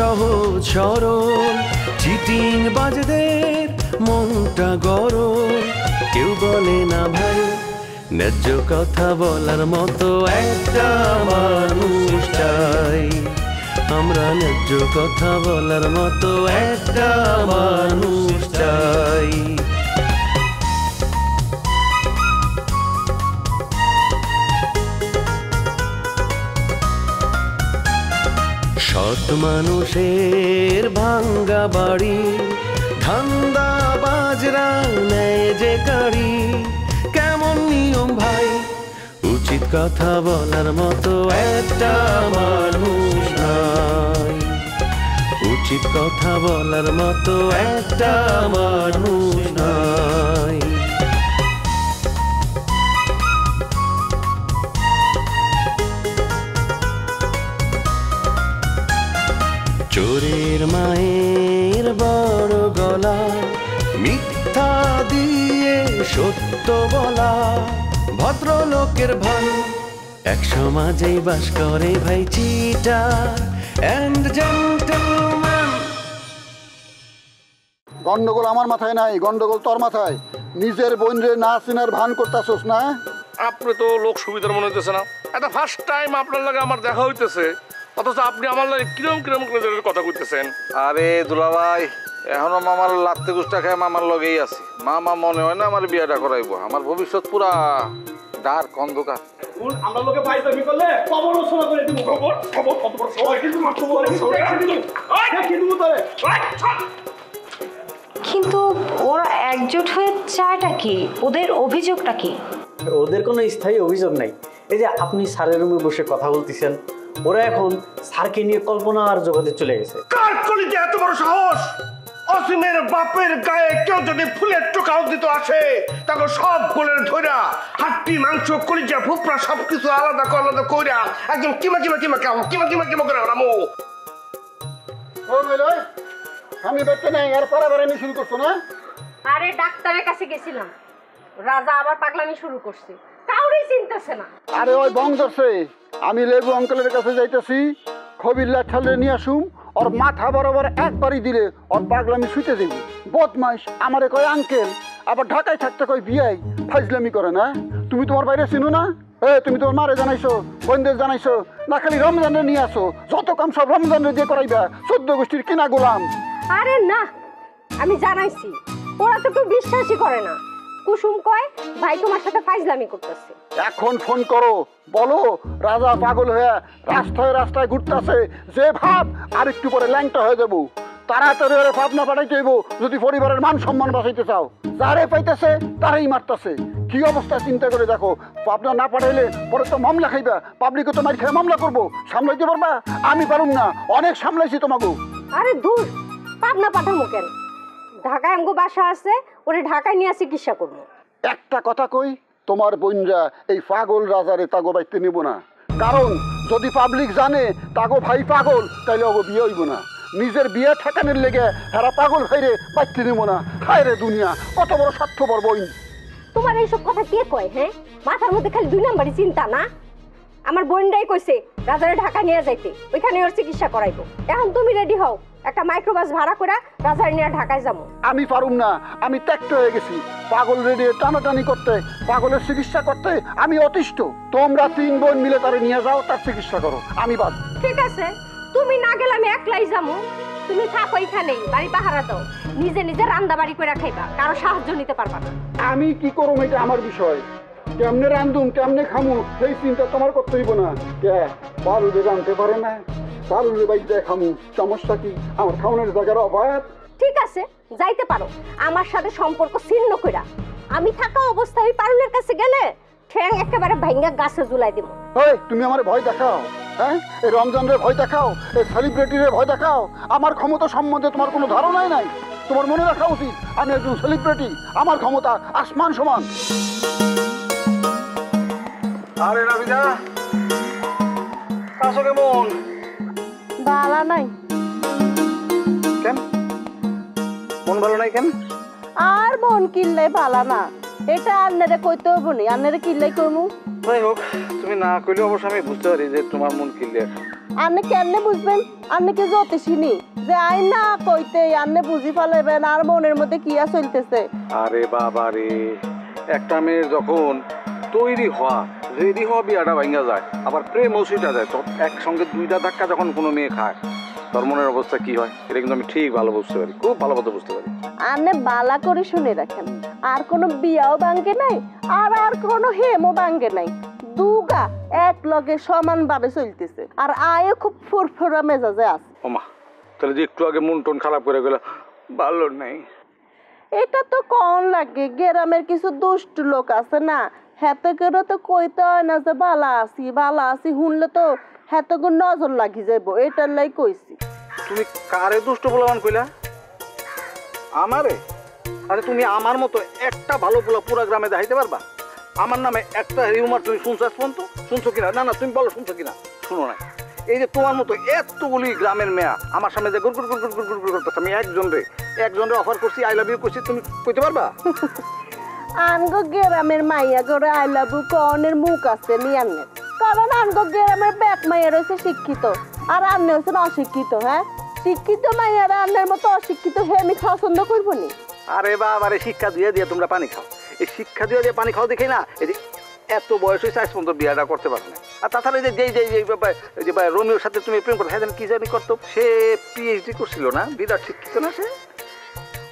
সহজ সরল চিটিং বাজদের মনটা গরম কেউ বলে না ভাই ন্যায্য কথা বলার মতো একটা মানুষ চাই আমরা ন্যায্য কথা বলার মতো একটা মানুষ চাই সৎ মানুষের ভাঙ্গা বাড়ি ধান্দা বাজরা নেয় যে গাড়ি কেমন নিয়ম ভাই উচিত কথা বলার মতো একটা মানুষ নাই উচিত কথা বলার মতো একটা মানুষ নাই চোরের মায়ের বড় গলা মিথ্যা দিয়ে সত্য বলা ভদ্রলোকের ভাই এক সমাজেই বাস করে ভাই চিটার এন্ড জেন্টলম্যান গন্ডগোল আমার মাথায় নাই গন্ডগোল তোর মাথায় নিজের বোন রে না চিনার ভান করতাছস না আপনি তো লোক সুবিধার মনে হইতেছে না এটা ফার্স্ট টাইম আপনার লাগে আমার দেখা হইতেছে অথচ আপনি আমার লাগে কিরম কিরম করে কথা কইতেছেন আরে দুলাভাই এখনো মামার লাত্তে গুষ্টা খায় মামার লগেই আছি মামা মনে হয় না আমার বিয়াটা করাইবো আমার ভবিষ্যৎ পুরা ডার্ক অন্ধকার আমরা লোকে ফাইজলামি করলে খবর রচনা করে দিব খবর খবর কত বড় সবাই কিন্তু মাত্র বলে কিন্তু ওরা একজোট হয়ে চায়টা কি ওদের অভিযোগটা কি ওদের কোনো স্থায়ী অভিযোগ নাই এই যে আপনি স্যারের রুমে বসে কথা বলতেছেন ওরা এখন স্যারকে নিয়ে কল্পনার জগতে চলে গেছে কার কলিতে এত বড় সাহস অসীমের বাপের গায়ে কেউ যদি ফুলের টোকাও দিতে আসে তাকে সব গোলের ধইরা হাড্ডি মাংস কলিজা ফুপড়া সবকিছু আলাদা কইরা একদম কিমা করে রামু আমি দেখতে নাই আর পারাবারানি শুরু করছো না আরে ডাক্তারের কাছে গেছিলাম রাজা আবার পাগলামি শুরু করছে কাউরেই চিনতেছে না আরে ওই বং ধরছে আমি লেবু আঙ্কেলের কাছে যাইতেছি খবিল্লা ঠালে নিয়ে আসুম ওর মাথা বরাবর একবারই দিলে ওর পাগলামি শুইতে দেব বদমাইশ আমারে কয় আঙ্কেল আবার ঢাকায় থাকতে কয় বিয়াই ফাইজলামি করে না তুমি তোমার বাইরে চিনো না তুমি তোমার মারে জানাইছো বোনদের জানাইছো না খালি রমজানে নিয়ে আসো যত কাম সব রমজানে দিয়ে করাইবা 14 গোষ্ঠীর কিনা গোলাম আরে না আমি জানাইছি ওরা তো কেউ বিশ্বাসই করে না কুসুম কয় ভাই তোমার সাথে ফাইজলামি করতেছে এখন ফোন করো বলো রাজা পাগল হয়ে রাস্তায় ঘুরতেছে যে ভাব আর একটু পরে ল্যাংটা হয়ে যাবো তাড়াতাড়ি ওরে ভাবনা পাঠাইতে হইব যদি পরিবারের মান সম্মান বাঁচাইতে চাও যারে পাইতেছে তারাই মারতেছে কি অবস্থা চিন্তা করে দেখো পাবনা না পাঠাইলে পরে তো মামলা খাইবা পাবলিকে তো মার খেয়ে মামলা করবো সামলাইতে পারবা আমি পারুম না অনেক সামলাইছি তোমাকে আরে দূর পাবনা পাঠামো কেন ঢাকায় আমগো বাসা আছে ওরে ঢাকায় নিয়ে চিকিৎসা করবো একটা কথা কই তোমার বোনরা এই পাগল রাজারে তাগো বাইতে নেব না কারণ যদি পাবলিক জানে তাগো ভাই পাগল তাইলে ওগো বিয়ে হইব না নিজের বিয়ে ঠেকানোর লেগে হেরা পাগল ভাইরে বাইতে নেব না হায় রে দুনিয়া কত বড় স্বার্থপর বইন তোমার এইসব কথা কে কয় হ্যাঁ মাথার মধ্যে খালি 2 নাম্বারই চিন্তা না আমার বোনটাই কইছে রাজারে ঢাকা নিয়ে যাইতে ওইখানে ওর চিকিৎসা করাইবো এখন তুমি রেডি হও একটা মাইক্রোবাস ভাড়া করে রাজারে নিয়ে ঢাকায় যাবো আমি পারুম না আমি ত্যাক্ত হয়ে গেছি পাগল রেডি টানাটানি করতে পাগলের চিকিৎসা করতে আমি অতিষ্ঠ তোমরা 3 বোন মিলে তারে নিয়ে যাও তার চিকিৎসা করো আমি বাদ ঠিক আছে তুমি না গেলে আমি একলাই যাবো তুমি থাকো এখানেই বাড়ি পাহারা দাও নিজে নিজে রান্না বাড়ি করে খাইবা কারো সাহায্য নিতে পারবা না আমি কি করব এটা আমার বিষয় কেমনে রান্ধুম কেমনে খামু সেই চিন্তা তোমার করতে হইব না কে বারুদে জানতে পারে না বারুদে বাইতে খামু সমস্যা কি আমার খাওয়ানোর জায়গার অভাব ঠিক আছে যাইতে পারো আমার সাথে সম্পর্ক ছিন্ন কইরা আমি থাকা অবস্থায় ওই পারুলের কাছে গেলে ঠ্যাং একেবারে ভাঙ্গা গাছে ঝুলাই দেব ওই তুমি আমারে ভয় দেখাও হ্যাঁ এই রমজানের ভয় দেখাও এই সেলিব্রিটির ভয় দেখাও আমার ক্ষমতা সম্বন্ধে তোমার কোনো ধারণাই নাই তোমার মনে রাখা উচিত আমি একজন সেলিব্রিটি আমার ক্ষমতা আসমান সমান আরে রাবিদা কাছো কেমন বালা নাই কেন মন ভালো নাই কেন আর মন কিল্লাই বালা না এটা আন্নারে কইতে হবো নি আন্নারে কিল্লাই কইমু যাই হোক তুমি না কইলে অবশ্য আমি বুঝতে পারি যে তোমার মন ক্লিয়ার আন্নে কেমনে বুঝবেন? আন্নে কি জ্যোতিষিনী যে আইন না কইতে আন্নে বুঝি ফেলাবেন আর মনের মধ্যে কি চলতেছে? আরে বাবা রে, একটা মেয়ের যখন তৈরি হওয়া রেডি হওয়া বিয়াটা ভাঙ্গা যায়, আবার প্রেম ওষুধটা যায়, তো একসঙ্গে দুইটা ধাক্কা যখন কোনো মেয়ে খায় তোর মনের অবস্থা কি হয় এটা কিন্তু আমি ঠিক ভালো বুঝতে পারি, খুব ভালো মতো বুঝতে পারি। আন্নে বালা করে শুনে রাখেন, আর কোনো বিয়াও ভাঙ্গে নাই আর কোনো হেমও ভাঙ্গে নাই, দুগা এক লগে সমানভাবে চলতেছে আর আয়ও খুব ফুরফুরা মেজাজে আছে। ওমা, তাহলে যে একটু আগে মন টন খারাপ করে গেল ভালো নেই। এটা তো কন লাগে, গ্রামের কিছু দুষ্ট লোক আছে না, হেতে করে তো কইতে হয় না যে বালা আছি শুনলে তো হেতে করে নজর লাগি যাইব, এটার লাই কইছি। তুমি কারে দুষ্ট বলবান কইলা? আমারে? আরে তুমি আমার মতো একটা ভালো পোলা পুরা গ্রামে দেখাইতে পারবা? আমার নামে একটা রিউমার তুমি শুনছো আজ পর্যন্ত? শুনছো কিনা? না না তুমি বলো শুনছো কিনা। শুনো না, এই যে তোমার মতো এতগুলি গ্রামের মেয়া আমার সামনে যে গুড় গুড় গুড় গুড় গুড় গুড় করতেছে, আমি একজনরে অফার করছি আই লাভ ইউ করছি, তুমি কইতে পারবা? আনগো গ্রামের মাইয়া করে আই লাভ ইউ কনের মুখ আছে নিয়ান্নের, কারণ আনগো গ্রামের ব্যাক মাইয়া রয়েছে শিক্ষিত আর আন্নে হচ্ছেন অশিক্ষিত। হ্যাঁ, শিক্ষিত মাইয়ারা আন্নের মতো অশিক্ষিত হেমি পছন্দ করবো নি? আরে বাবারে, শিক্ষা দিয়ে দিয়ে তোমরা পানি খাও, এই শিক্ষা দিয়ে দিয়ে পানি খাও দেখে না এই যে এত বয়স হয়েছে আজ পর্যন্ত বিয়াটা করতে পারো না। আর তাছাড়া এই যে রোমিওর সাথে তুমি প্রেম করতে, হ্যাঁ কি জানি করতো, সে পিএইচডি করছিল না, বিরাট শিক্ষিত না সে?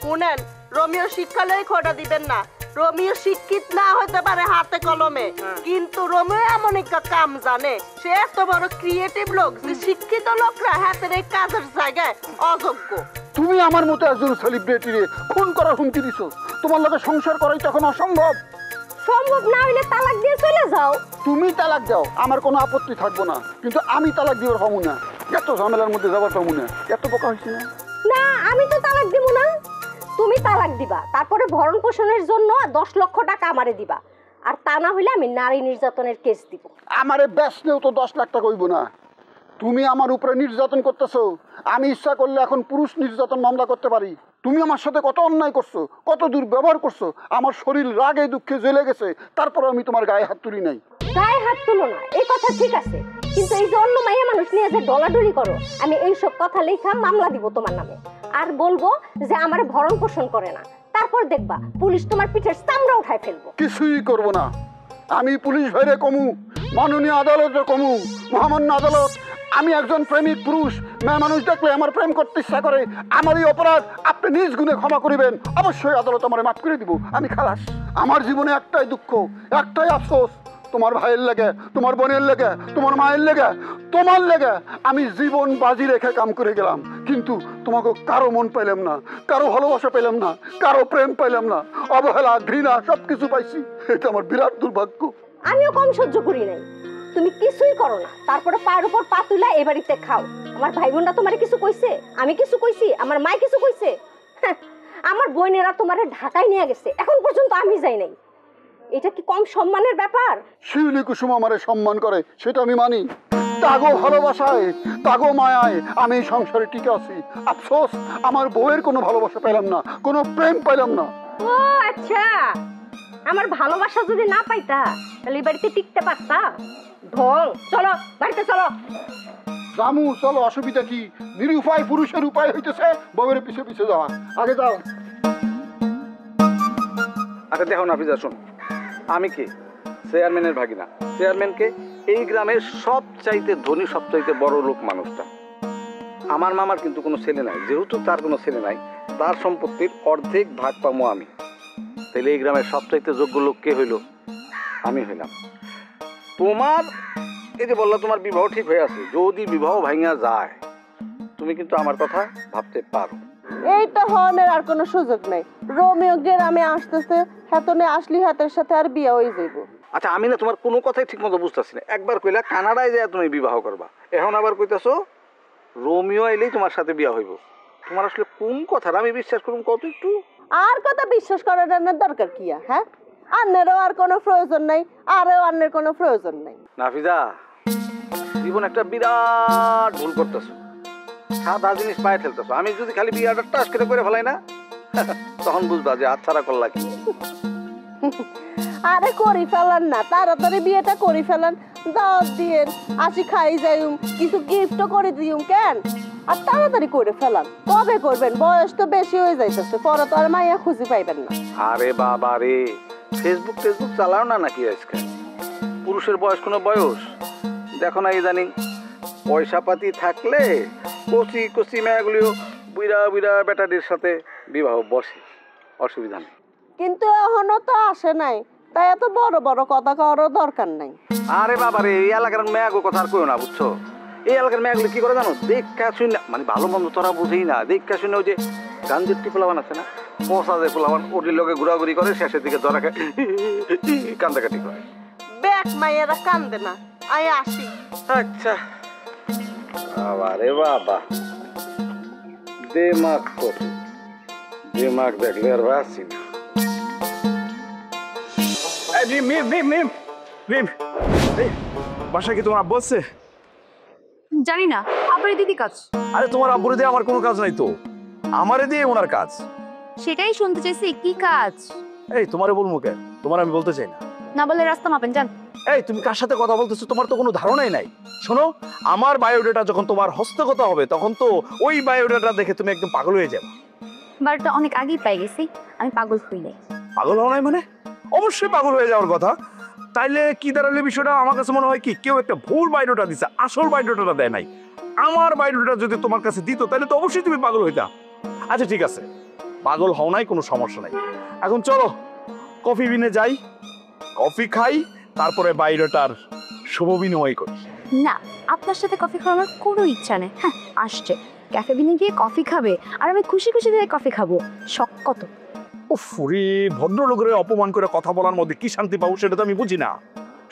শুনেন, রোমিও শিক্ষালয়ে খোটা দিবেন না, রোমিও শিক্ষিত না হতে পারে হাতে কলমে, কিন্তু রোমিও এমন একটা কাম জানে, সে এত বড় ক্রিয়েটিভ লোক যে শিক্ষিত লোকরা হাতের এই কাজের জায়গায় অযোগ্য। তুমি আমার মতো একজন সেলিব্রিটি রে খুন করার হুমকি দিছো, তোমার লগে সংসার করাই তখন অসম্ভব। সম্ভব না হইলে তালাক দিয়ে চলে যাও। তুমি তালাক দাও, আমার কোনো আপত্তি থাকবো না, কিন্তু আমি তালাক দিবার হবো না, এত ঝামেলার মধ্যে যাবার হবো না। এত বোকা হয়েছি না? না, আমি তো তালাক দিব না। তুমি তালাক দিবা, তারপরে ভরণ পোষণের জন্য 10 লক্ষ টাকা আমারে দিবা, আর তা না হইলে আমি নারী নির্যাতনের কেস দিব। আমারে বেচলেও তো 10 লাখ টাকা হইব না। তুমি আমার উপরে নির্যাতন করতেছো, আমি ইচ্ছা করলে এখন পুরুষ নির্যাতন মামলা করতে পারি। তুমি আমার সাথে কত অন্যায় করছো, কত দুর্ব্যবহার করছো, আমার শরীর রাগে দুঃখে জ্বলে গেছে, তারপরে আমি তোমার গায়ে হাত তুলি নাই। গায়ে হাত তুলো না, এই কথা ঠিক আছে, কিন্তু এই যে অন্য মাইয়া মানুষ নিয়ে যে ডলাডলি করো, আমি এইসব কথা লেখা মামলা দিব তোমার নামে, আর বলবো যে আমার ভরণ পোষণ করে না, তারপর দেখবা পুলিশ তোমার পিঠের চামড়া উঠায় ফেলবো। কিছুই করব না, আমি পুলিশ ভাইরে কমু, মাননীয় আদালতে কমু, মহামান্য আদালত, আমি একজন প্রেমিক পুরুষ, মেয়ে মানুষ দেখলে আমার প্রেম করতে ইচ্ছা করে, আমার এই অপরাধ আপনি নিজ গুণে ক্ষমা করিবেন, অবশ্যই আদালত আমার মাফ করে দিব, আমি খালাস। আমার জীবনে একটাই দুঃখ, একটাই আফসোস, তোমার ভাইয়ের লেগে, তোমার বোনের লেগে, তোমার মায়ের লেগে, তোমার লেগে আমি জীবন বাজি রেখে কাম করে গেলাম, কিন্তু তোমাকে কারো মন পাইলাম না, কারো ভালোবাসা পেলাম না, কারো প্রেম পাইলাম না, অবহেলা ঘৃণা সবকিছু পাইছি। এটা আমার বিরাট দুর্ভাগ্য। আমিও কম সহ্য করি নাই, তুমি কিছুই করো না, তারপরে পায়ের উপর পা তুলা এ বাড়িতে খাও। আমার ভাই বোনরা তোমারে কিছু কইছে? আমি কিছু কইছি? আমার মা কিছু কইছে? আমার বোনেরা তোমারে ঢাকায় নিয়ে গেছে, এখন পর্যন্ত আমি যাই নাই, এটা কি কম সম্মানের ব্যাপার? শিউলি কুসুম আমারে সম্মান করে, সেটা আমি মানি, তাগো ভালোবাসায়, তাগো মায়ায় আমি এই সংসারে টিকে আছি। আফসোস, আমার বউয়ের কোনো ভালোবাসা পেলাম না, কোনো প্রেম পেলাম না। ও আচ্ছা, আমার ভালোবাসা যদি না পাইতা তাহলে এই বাড়িতে টিকতে পারতা? ঢং, চলো বাড়িতে চলো। রামু চলো, অসুবিধা কি? নিরুপায় পুরুষের উপায় হইতেছে বউয়ের পিছে পিছে যাওয়া। আগে যাও। আচ্ছা দেখো নাফিজা, শোন, আমি কি চেয়ারম্যানের ভাগিনা? চেয়ারম্যানকে এই গ্রামের সবচাইতে ধনী, সবচাইতে বড় লোক মানুষটা। আমার মামার কিন্তু কোনো ছেলে নাই, যেহেতু তার কোনো ছেলে নাই, তার সম্পত্তির অর্ধেক ভাগ পাবো আমি। তাহলে এই গ্রামের সবচাইতে যোগ্য লোক কে হইল? আমি হইলাম। তোমার এই যে বললা তোমার বিবাহ ঠিক হয়ে আছে, যদি বিবাহ ভাঙা যায় তুমি কিন্তু আমার কথা ভাবতে পারো। এই তো হনের আর কোনো সুযোগ নাই, রোমিও গ্রামে আসতেছে, হেতনে আসলি হাতের সাথে আর বিয়ে হয়ে যাইব। আচ্ছা আমি না তোমার কোনো কথাই ঠিক মতো বুঝতেছি না। একবার কইলা কানাডায় যায় তুমি বিবাহ করবা, এখন আবার কইতাছো রোমিও এলেই তোমার সাথে বিয়ে হইব। তোমার আসলে কোন কথাটা আমি বিশ্বাস করুম কত একটু? আর কথা বিশ্বাস করার দরকার কি? হ্যাঁ, আন্নেরও আর কোনো প্রয়োজন নাই, আরও আন্নের কোনো প্রয়োজন নাই। নাফিজা, জীবন একটা বিরাট ভুল করতেছো, সাদা জিনিস পায়ে ফেলতেছো। আমি যদি খালি বিয়েটা টাস করে ফেলাই না, তখন বুঝবা যে হাতছাড়া করলা কি। আরে করি ফেলান না, তাড়াতাড়ি বিয়েটা করি ফেলান, দাওয়াত দিয়েন, আসি খাই যাইম, কিছু গিফটও করে দিউম কেন? আর তাড়াতাড়ি করে ফেলান। কবে করবেন? বয়স তো বেশি হয়ে যাইতেছে, পরে তো আর মাইয়া খুঁজে পাইবেন না। আরে বাবা রে, ফেসবুক চালাও না নাকি আজকে? পুরুষের বয়স কোনো বয়স দেখো না? ইদানিং পয়সা পাতি থাকলে কচি কচি মেয়েগুলিও বুড়া বুড়া বেটাদের সাথে বিবাহ বসে, অসুবিধা নেই। কিন্তু এখনো তো আসে নাই, তাই এত বড় বড় কথা কওয়ারও দরকার নাই। আরে বাবা রে, এই এলাকার মেয়েগুলো কথা আর কইও না, বুঝছো? এই এলাকার মেয়েগুলো কি করে জানো? দেখা শুনে, মানে ভালো মন্দ তোরা বুঝেই না, দেখা শুনে ওই যে গাঞ্জের পোলাবান আছে না, পঁচাদের পোলাবান, ওটির লোকে ঘোরাঘুরি করে, শেষের দিকে ধরা খায় কান্দাকাটি করে। ব্যাক মাইয়ারা কান্দে না, আই আসি। আচ্ছা বাবা রে বাবা, দেমাগ কত, দেমাগ দেখলে আর বাঁচি না। বাসায় কি তোমার আব্বু আছে? জানি না, আপনার দিদি কাজ। আরে তোমার আব্বুরে দিয়ে আমার কোনো কাজ নাই তো, আমারে দিয়ে ওনার কাজ। সেটাই শুনতে চাইছি, কি কাজ? এই তোমারে বলবো কেন? তোমার আমি বলতে চাই না। না বলে রাস্তা মাপেন, যান। এই তুমি কার সাথে কথা বলতেছো? তোমার তো কোনো ধারণাই নাই। শোনো, আমার বায়োডাটা যখন তোমার হস্তগত হবে, তখন তো ওই বায়োডাটা দেখে তুমি একদম পাগল হয়ে যাবে। বারোটা অনেক আগেই পাই গেছি, আমি পাগল হই নাই। পাগল হও নাই মানে? অবশ্যই পাগল হয়ে যাওয়ার কথা। তাইলে কি দাঁড়ালে বিষয়টা? আমার কাছে মনে হয় কি কেউ একটা ভুল বায়োডাটা দিছে, আসল বায়োডাটা দেয় নাই। আমার বায়োডাটা যদি তোমার কাছে দিত, তাহলে তো অবশ্যই তুমি পাগল হইতা। আচ্ছা ঠিক আছে, পাগল হও নাই, কোনো সমস্যা নাই। এখন চলো কফি বিনে যাই, কফি খাই, তারপরে বায়োডাটার শুভ বিনিময় করি। না, আপনার সাথে কফি খাওয়ার কোনো ইচ্ছা নেই। হ্যাঁ, আসছে ক্যাফে বিনে গিয়ে কফি খাবে, আর আমি খুশি খুশি দিয়ে কফি খাবো। শখ কত! উফ রে, ভদ্রলোকের অপমান করে কথা বলার মধ্যে কি শান্তি পাবো সেটা তো আমি বুঝি না।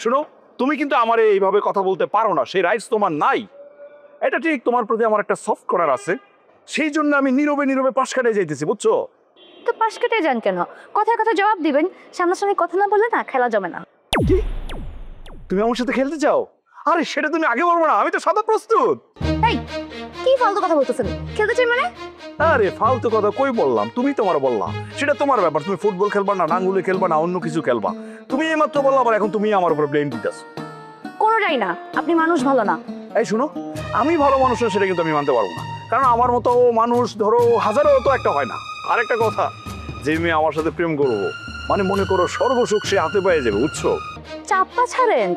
শোনো, তুমি কিন্তু আমারে এইভাবে কথা বলতে পারো না, সেই রাইটস তোমার নাই। এটা ঠিক, তোমার প্রতি আমার একটা সফট করার আছে, সেই জন্য আমি নীরবে নীরবে পাশ কাটাই যাইতেছি, বুঝছো? তো পাশ কেটে যান কেন? কথায় কথা জবাব দিবেন, সামনাসামনি কথা না বললে না খেলা জমে না। কি? তুমি আমার সাথে খেলতে চাও? আরে সেটা তুমি আগে বলবো না, আমি তো সদা প্রস্তুত। এই কি ফালতু কথা বলতেছেন? খেলতে চাই মানে? আরে ফালতু কথা কই বললাম? তুমি তোমার বললাম, সেটা তোমার ব্যাপার। তুমি ফুটবল খেলবা না, ডাঙ্গুলি খেলবা না, অন্য কিছু খেলবা। তুমি এইমাত্র বললা, আবার এখন তুমি আমার উপর ব্লেম দিতেছ। কোনোটাই না, আপনি মানুষ ভালো না। এই শুনো, আমি ভালো মানুষ না সেটা কিন্তু আমি মানতে পারবো না, কারণ আমার মতো মানুষ ধরো হাজারো তো একটা হয় না। আর একটা কথা, যে মেয়ে আমার সাথে প্রেম করবো, মানে মনে করো সর্বসুখ সে হাতে পেয়ে যাবে, বুঝছো? চাপা ছাড়েন,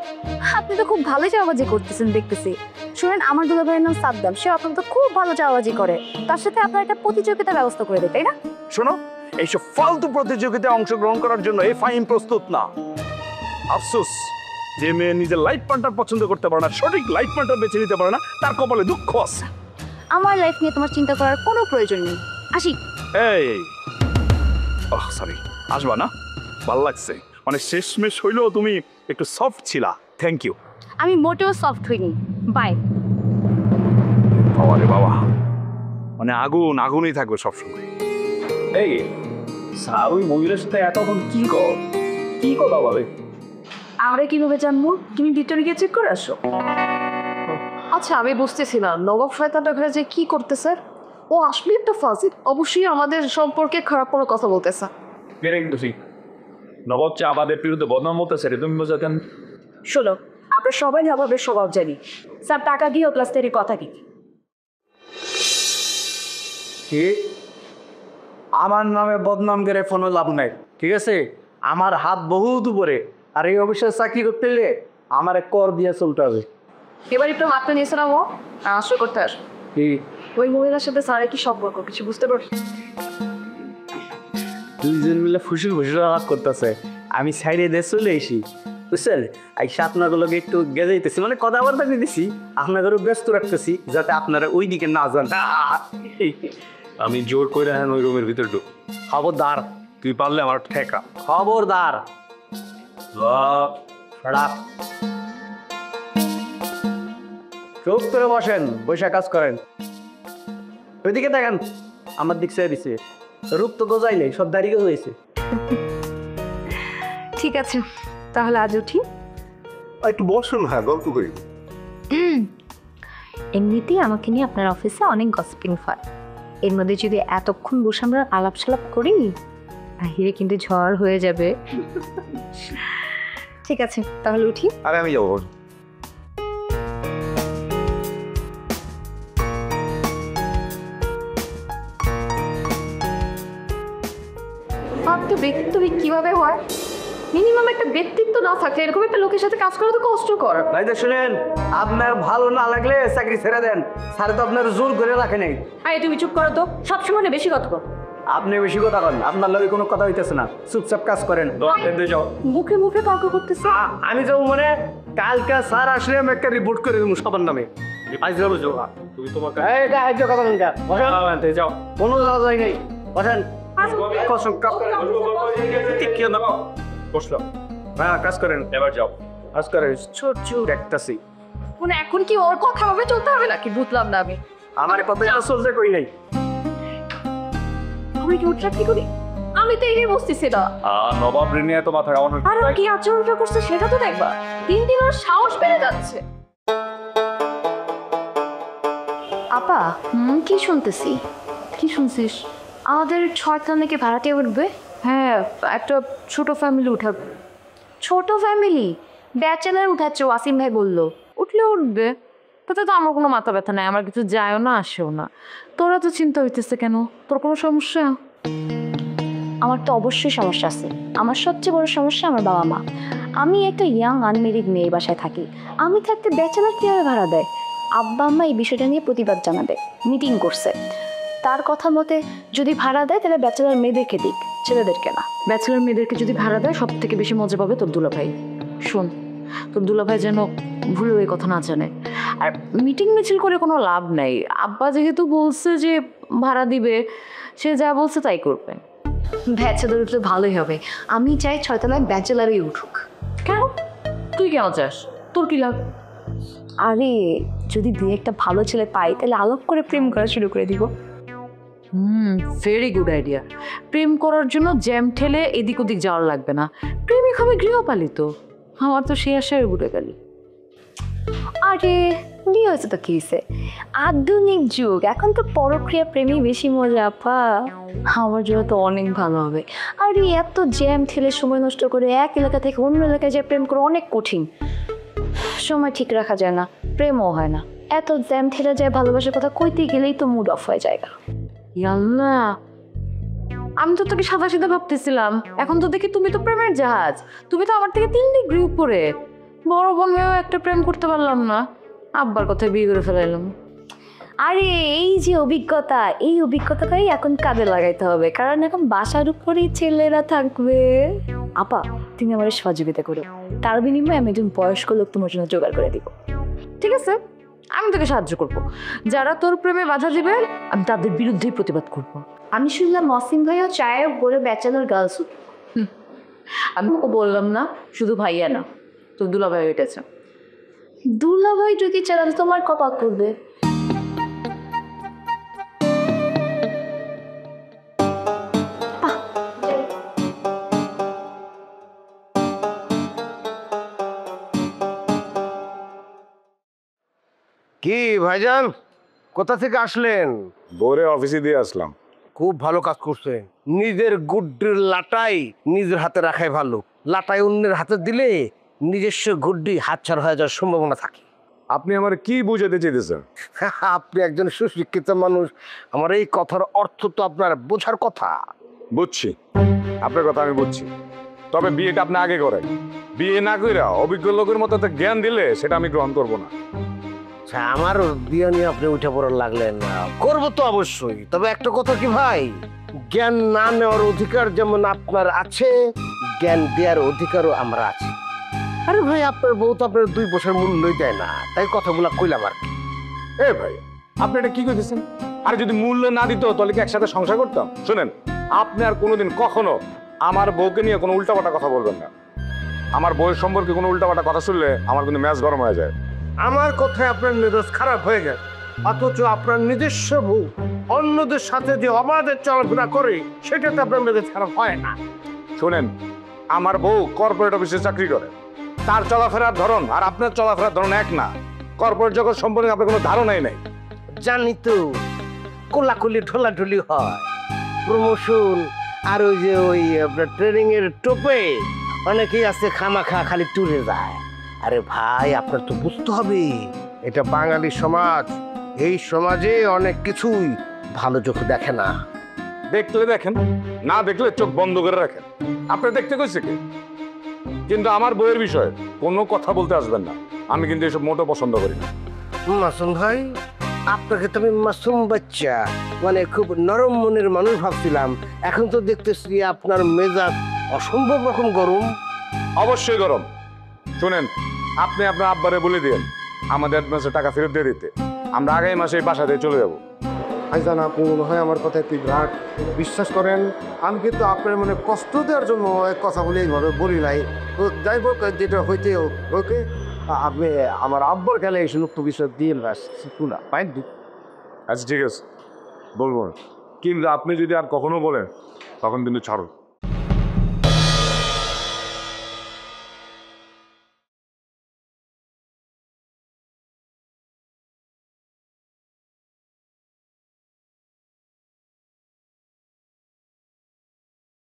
আপনি তো খুব ভালো চাওয়াবাজি করতেছেন দেখতেছি। শুনেন, আমার দুলাভাইয়ের নাম সাদ্দাম, সে অত্যন্ত খুব ভালো চাওয়াবাজি করে। তার সাথে আপনার একটা প্রতিযোগিতার ব্যবস্থা করে দেয়, তাই না? শোনো, এইসব ফালতু প্রতিযোগিতায় অংশগ্রহণ করার জন্য এই ফাইন প্রস্তুত না। আফসোস, যে মেয়ে নিজের লাইফ পার্টনার পছন্দ করতে পারে না, সঠিক লাইফ পার্টনার বেছে নিতে পারে না, তার কপালে দুঃখ আছে। আমার লাইফ নিয়ে তোমার চিন্তা করার কোনো প্রয়োজন নেই। আসি। এই সরি, আসবা না? ভাল লাগছে, মানে শেষমেশ হইলেও তুমি একটু সফট ছিলা। Thank you. আমি মোটেও সফট হইনি। বাই। বাবা রে বাবা, মানে আগুন আগুনই থাকবে সবসময়। এই ওই মহিলার সাথে এতক্ষণ কি কথা বলে? আমরা কিভাবে জানবো? তুমি ভিতরে গিয়ে চেক করে আসো। আচ্ছা, আমি বুঝতেছি না নবাব শয়তানটা ঘরে যে কি করতেছে। ও আসলে একটা ফাজিল, অবশ্যই আমাদের সম্পর্কে খারাপ কোনো কথা বলতেছে। নবাব চা আমাদের বিরুদ্ধে বদনাম হতেছে, তুমি বোঝাতেন। শোনো, আমরা সবাই নবাবের স্বভাব জানি। স্যার টাকা দিও প্লাস তেরি কথা কি? আমার নামে বদনাম করে ফোন লাভ নাই, ঠিক আছে? আমার হাত বহুত উপরে, আর এই অফিসে চাকরি করতে গেলে আমার কর দিয়ে চলতে হবে। এবার একটু মাত্রা নিয়েছিলাম ও আসো করতে আস। ওই মহিলার সাথে স্যারের কি সম্পর্ক কিছু বুঝতে পারছো? দুইজন মিলে ফুসুর ফুসুর আলাপ করতেছে, আমি সাইডে দিয়ে চলে এসি, বুঝছেন? আইসা আপনাগুলোকে একটু গেজাইতেছি, মানে কথাবার্তা দিতেছি, আপনাদেরও ব্যস্ত রাখতেছি যাতে আপনারা ওই দিকে না যান। আমি জোর করে ওই রুমের ভিতর ঢুক। খবরদার, তুই পারলে আমার ঠেকা। খবরদার। চুপ করে বসেন, বসে কাজ করেন। ওইদিকে দেখেন, আমার দিক চেয়ে দিছে, রূপ তো গোজাইলে সব দাঁড়িয়ে হয়েছে। ঠিক আছে, তাহলে আজ উঠি। একটু বসুন, হ্যাঁ গল্প করি। এমনিতেই আমাকে নিয়ে আপনার অফিসে অনেক গসিপিং হয়, এর মধ্যে যদি এতক্ষণ বসে আমরা আলাপ সালাপ করি, বাহিরে কিন্তু ঝড় হয়ে যাবে। ঠিক আছে, তাহলে উঠি। আরে আমি যাবো। ব্যক্তিত্ব কিভাবে হয়? মিনিমাম একটা ব্যক্তিত্ব না থাকলে এরকম একটা লোকের সাথে কাজ করা তো কষ্টকর। ভাই তো শুনেন, আপনার ভালো না লাগলে চাকরি ছেড়ে দেন, স্যারে তো আপনার জোর করে রাখে নাই। আরে তুমি চুপ করো তো, সবসময় বেশি কথা বল। আপনি বেশি কথা বলেন, আপনার লগে কোনো কথা হইতেছে না, চুপচাপ কাজ করেন। যাও, মুখে মুখে তর্ক করতেছে। আমি যাবো মানে কালকে স্যার আসলে আমি একটা রিপোর্ট করে দেবো সবার নামে। আজ যাবো তুমি তোমার কথা বলেন যাও, কোনো যাওয়া যায় নাই। বসেন বসলাম। হ্যাঁ কাজ করেন, এবার যাও কাজ করেন। ছোট ছোট দেখতেছি মানে এখন কি ওর কথা ভাবে চলতে হবে নাকি? বুঝলাম না আমি। আমার কথা চলছে কই নাই। আমি কি উঠা কি করি? আমি তো এই বসতেছি না। নবাব ঋণে তো মাথা কামানো। আর ও কি আচরণটা করছে সেটা তো দেখবা। দিন দিন ওর সাহস বেড়ে যাচ্ছে। আপা, কি শুনতেছি? কি শুনছিস? আমাদের 6 নাকি ভাড়াটিয়া উঠবে? হ্যাঁ, একটা ছোট ফ্যামিলি উঠাবে। ছোট ফ্যামিলি? ব্যাচেলার উঠাচ্ছে, ওয়াসিম ভাই বললো। উঠলে উঠবে, তাতে তো আমার কোনো মাথা ব্যথা নাই, আমার কিছু যায়ও না আসেও না। তোরা তো চিন্তা হইতেছে কেন? তোর কোনো সমস্যা? আমার তো অবশ্যই সমস্যা আছে। আমার সবচেয়ে বড় সমস্যা আমার বাবা মা। আমি একটা ইয়াং আনমেরিড মেয়ে বাসায় থাকি, আমি থাকতে ব্যাচেলার কীভাবে ভাড়া দেয়? আব্বা আম্মা এই বিষয়টা নিয়ে প্রতিবাদ জানাবে, মিটিং করছে। তার কথা মতে যদি ভাড়া দেয় তাহলে ব্যাচেলার মেয়েদেরকে দিক, ছেলেদেরকে না। ব্যাচেলার মেয়েদেরকে যদি ভাড়া দেয় সব থেকে বেশি মজা পাবে তোর দুলাভাই। শোন, তোর দুলাভাই যেন ভুলেও এই কথা না জানে। আর মিটিং মিছিল করে কোনো লাভ নাই। আব্বা যেহেতু বলছে যে ভাড়া দিবে, সে যা বলছে তাই করবে। ব্যাচেলার উঠলে ভালোই হবে। আমি চাই 6 তলায় ব্যাচেলারই উঠুক। কেন? তুই কেন চাস? তোর কি লাভ? আরে যদি দুই একটা ভালো ছেলে পাই তাহলে আলাপ করে প্রেম করা শুরু করে দিব। Very good idea. প্রেম করার জন্য জ্যাম ঠেলে এদিক ওদিক যাওয়ার লাগবে না। প্রেমিক হবে গৃহপালিত। আমার তো সে আশায় ঘুরে গেল। আরে বিয়ে হয়েছে তো কি হয়েছে? আধুনিক যুগ, এখন তো পরক্রিয়া প্রেমই বেশি মজা আপা। আমার জন্য তো অনেক ভালো হবে। আর এত জ্যাম ঠেলে সময় নষ্ট করে এক এলাকা থেকে অন্য এলাকায় যে প্রেম করা অনেক কঠিন। সময় ঠিক রাখা যায় না, প্রেমও হয় না। এত জ্যাম ঠেলে যায়, ভালোবাসার কথা কইতে গেলেই তো মুড অফ হয়ে যায়। ইয়াল্লা, আমি তো তোকে সাদা সিধা ভাবতেছিলাম, এখন তো দেখি তুমি তো প্রেমের জাহাজ। তুমি তো আমার থেকে 3 ডিগ্রি উপরে। বড় বোন হয়েও একটা প্রেম করতে পারলাম না, আব্বার কথায় বিয়ে করে ফেলাইলাম। আরে এই যে অভিজ্ঞতা, এই অভিজ্ঞতাটাই এখন কাজে লাগাইতে হবে, কারণ এখন বাসার উপরেই ছেলেরা থাকবে। আপা তুমি আমার সহযোগিতা করো, তার বিনিময়ে আমি একজন বয়স্ক লোক তোমার জন্য জোগাড় করে দিব। ঠিক আছে, আমি তোকে সাহায্য করব। যারা তোর প্রেমে বাধা দিবে আমি তাদের বিরুদ্ধেই প্রতিবাদ করব। আমি শুনলাম মসিম ভাইও চায় বলে ব্যাচেলার গার্লস। আমি তো বললাম না, শুধু ভাইয়া না, তোর দুলাভাই হইতেছে। দুলাভাই যদি চালাল তোমার কপাল করবে। কি ভাইজান, কোথা থেকে আসলেন? ভোরে অফিসে দিয়ে আসলাম। খুব ভালো কাজ করছে। নিজের গুড্ডির লাটাই নিজের হাতে রাখাই ভালো। লাটাই অন্যের হাতে দিলে নিজস্ব গুড্ডি হাতছাড়া হয়ে যাওয়ার সম্ভাবনা থাকে। আপনি আমার কি বুঝাতে চাইতেছেন? আপনি একজন সুশিক্ষিত মানুষ, আমার এই কথার অর্থ তো আপনার বোঝার কথা। বুঝছি, আপনার কথা আমি বুঝছি, তবে বিয়েটা আপনি আগে করেন। বিয়ে না কইরা অভিজ্ঞ লোকের মতো একটা জ্ঞান দিলে সেটা আমি গ্রহণ করব না। আমার বিয়ে নিয়ে আপনি উঠে পড়ার লাগলেন না, করবো তো অবশ্যই। তবে একটা কথা কি ভাই, জ্ঞান না নেওয়ার অধিকার যেমন আপনার আছে, জ্ঞান দেওয়ার অধিকারও আমরা আছি। আরে ভাই, আপনার বউ তো আপনার 2 পয়সার মূল্যই দেয় না, তাই কথাগুলা কইলাম আর কি। এ ভাই, আপনি এটা কি কইতেছেন? আর যদি মূল্য না দিত তাহলে কি একসাথে সংসার করতাম? শুনেন, আপনি আর কোনোদিন কখনো আমার বউকে নিয়ে কোনো উল্টাপাল্টা কথা বলবেন না। আমার বউয়ের সম্পর্কে কোনো উল্টাপাল্টা কথা শুনলে আমার কিন্তু মেজাজ গরম হয়ে যায়। আমার কথায় আপনার মেজাজ খারাপ হয়ে গেছে, অথচ আপনার নিজস্ব বউ অন্যদের সাথে যে অবাধে চলাফেরা করে সেটাতে আপনার মেজাজ খারাপ হয় না। শুনেন, আমার বউ কর্পোরেট অফিসে চাকরি করে, তার চলাফেরার ধরন আর আপনার চলাফেরার ধরন এক না। কর্পোরেট জগৎ সম্পর্কে আপনার কোনো ধারণাই নেই। জানি তো, কোলাকুলি ঢোলাঢুলি হয়, প্রমোশন, আর ওই যে ওই আপনার ট্রেনিং এর টোপে অনেকেই আছে খামাখা খালি টুরে যায়। আরে ভাই, আপনার তো বুঝতে হবে এটা বাঙালি সমাজ, এই সমাজে অনেক কিছুই ভালো চোখে দেখে না। দেখলে দেখেন, না দেখলে চোখ বন্ধ করে রাখেন। আপনি দেখতে কইছে কি? কিন্তু আমার বইয়ের বিষয়ে কোনো কথা বলতে আসবেন না। আমি কিন্তু এসব মোটো পছন্দ করি না। মাসুম ভাই, আপনাকে তো আমি মাসুম বাচ্চা মানে খুব নরম মনের মানুষ ভাবছিলাম, এখন তো দেখতেছি আপনার মেজাজ অসম্ভব রকম গরম। অবশ্যই গরম। শুনেন, আপনি আপনার আব্বারে বলে দিন আমাদের অ্যাডভান্সের টাকা ফেরত দিয়ে দিতে। আমরা আগামী মাসে এই বাসা দিয়ে চলে যাবো। ভাইজান, আপনি মনে হয় আমার কথা একটু রাগ বিশ্বাস করেন। আমি কিন্তু আপনার মনে কষ্ট দেওয়ার জন্য এক কথা বলে এইভাবে বলি নাই। তো যাই হোক, যেটা হইতে ওকে আপনি আমার আব্বার খেলে এই সমস্ত বিষয় দিয়ে না পাইন। আচ্ছা ঠিক আছে, বলবো না। কিন্তু আপনি যদি আর কখনো বলেন তখন কিন্তু ছাড়ুন।